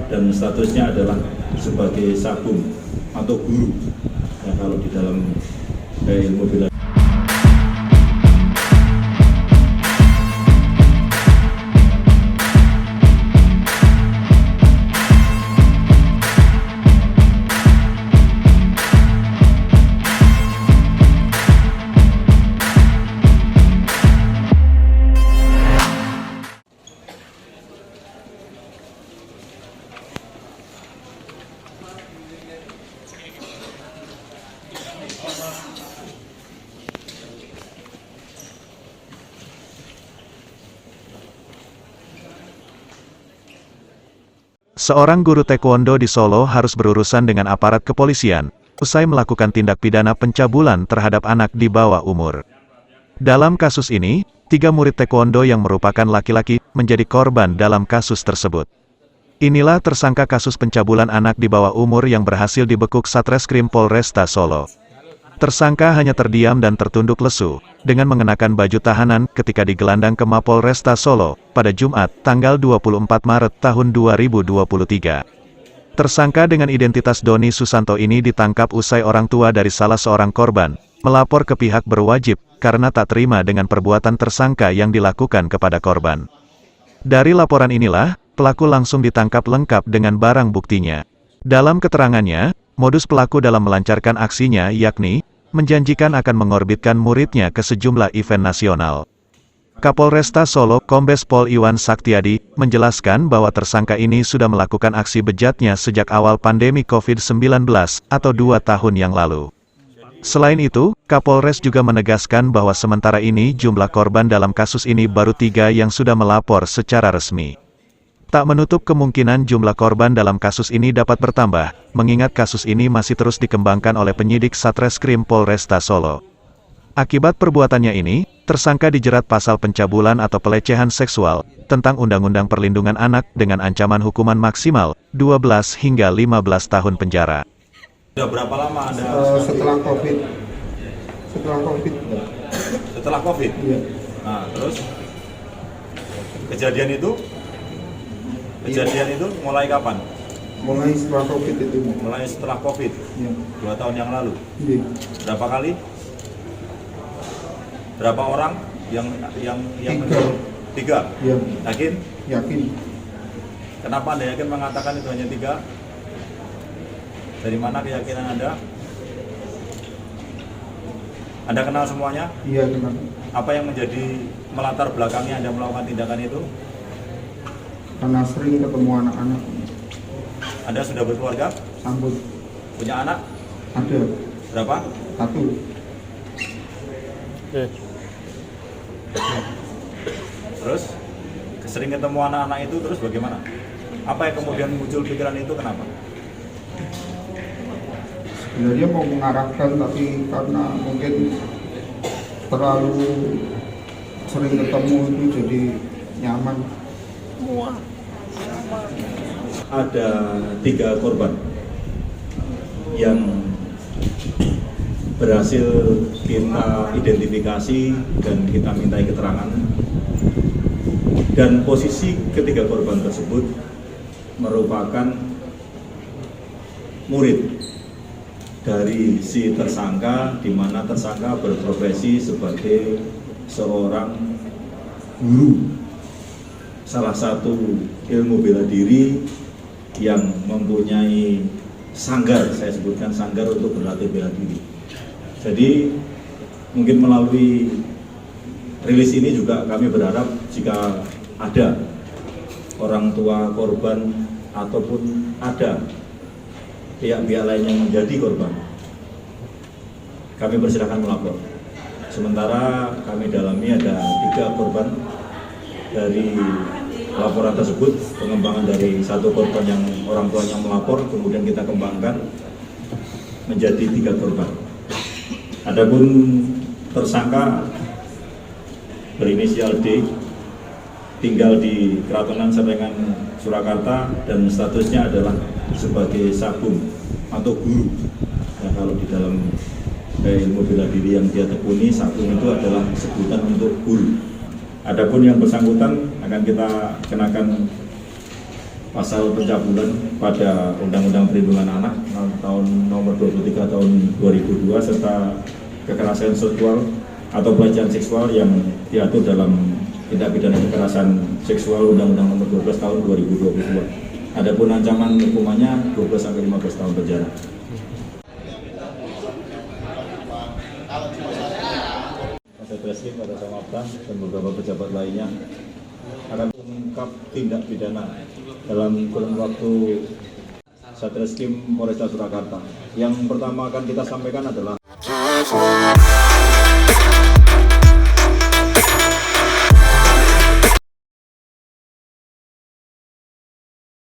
dan statusnya adalah sebagai sabung atau guru ya, kalau di dalam ilmu bela. Seorang guru taekwondo di Solo harus berurusan dengan aparat kepolisian, usai melakukan tindak pidana pencabulan terhadap anak di bawah umur. Dalam kasus ini, 3 murid taekwondo yang merupakan laki-laki, menjadi korban dalam kasus tersebut. Inilah tersangka kasus pencabulan anak di bawah umur yang berhasil dibekuk Satreskrim Polresta Solo. Tersangka hanya terdiam dan tertunduk lesu, dengan mengenakan baju tahanan ketika digelandang ke Mapolresta Solo, pada Jumat, tanggal 24 Maret tahun 2023. Tersangka dengan identitas Doni Susanto ini ditangkap usai orang tua dari salah seorang korban, melapor ke pihak berwajib, karena tak terima dengan perbuatan tersangka yang dilakukan kepada korban. Dari laporan inilah, pelaku langsung ditangkap lengkap dengan barang buktinya. Dalam keterangannya, modus pelaku dalam melancarkan aksinya yakni, menjanjikan akan mengorbitkan muridnya ke sejumlah event nasional. Kapolresta Solo, Kombes Pol Iwan Saktiadi, menjelaskan bahwa tersangka ini sudah melakukan aksi bejatnya sejak awal pandemi COVID-19, atau 2 tahun yang lalu. Selain itu, Kapolres juga menegaskan bahwa sementara ini jumlah korban dalam kasus ini baru 3 yang sudah melapor secara resmi. Tak menutup kemungkinan jumlah korban dalam kasus ini dapat bertambah, mengingat kasus ini masih terus dikembangkan oleh penyidik Satreskrim Polresta Solo. Akibat perbuatannya ini, tersangka dijerat pasal pencabulan atau pelecehan seksual, tentang Undang-Undang Perlindungan Anak dengan ancaman hukuman maksimal, 12 hingga 15 tahun penjara. Sudah berapa lama Anda? Setelah COVID. Setelah COVID. Setelah COVID? Iya. Nah, terus kejadian itu mulai kapan? Mulai setelah COVID itu. Mulai setelah COVID? Iya. 2 tahun yang lalu? Iya. Berapa kali? Berapa orang yang 3? Iya. Yakin? Yakin. Kenapa Anda yakin mengatakan itu hanya 3? Dari mana keyakinan Anda? Anda kenal semuanya? Iya, kenal. Apa yang menjadi melatar belakangnya Anda melakukan tindakan itu? Karena sering ketemu anak-anak. Anda sudah berkeluarga? Sambut. Punya anak? Ada. Berapa? 1. Terus sering ketemu anak-anak itu terus bagaimana? Apa yang kemudian muncul pikiran itu, kenapa? Sebenarnya mau mengarahkan, tapi karena mungkin terlalu sering ketemu itu jadi nyaman. Ada 3 korban yang berhasil kita identifikasi dan kita mintai keterangan, dan posisi ketiga korban tersebut merupakan murid dari si tersangka, di mana tersangka berprofesi sebagai seorang guru salah satu ilmu bela diri yang mempunyai sanggar, saya sebutkan sanggar untuk berlatih bela diri. Jadi mungkin melalui rilis ini juga kami berharap jika ada orang tua korban ataupun ada pihak-pihak lain yang menjadi korban, kami persilakan melapor. Sementara kami dalami ada 3 korban. Dari laporan tersebut, pengembangan dari 1 korban yang orang tuanya melapor, kemudian kita kembangkan menjadi 3 korban. Adapun tersangka berinisial D, tinggal di Keratonan Serengan, Surakarta, dan statusnya adalah sebagai sabung atau guru. Nah, kalau di dalam ilmu bela diri yang dia tekuni, sabung itu adalah sebutan untuk guru. Adapun yang bersangkutan akan kita kenakan pasal pencabulan pada Undang-Undang Perlindungan Anak tahun nomor 23 tahun 2002 serta kekerasan seksual atau pelecehan seksual yang diatur dalam tindak pidana kekerasan seksual Undang-Undang nomor 12 tahun 2022. Adapun ancaman hukumannya 12 sampai 15 tahun penjara. Satreskrim pada Samapta dan beberapa pejabat lainnya akan mengungkap tindak pidana dalam kurun waktu Satreskrim Polresta Surakarta. Yang pertama akan kita sampaikan adalah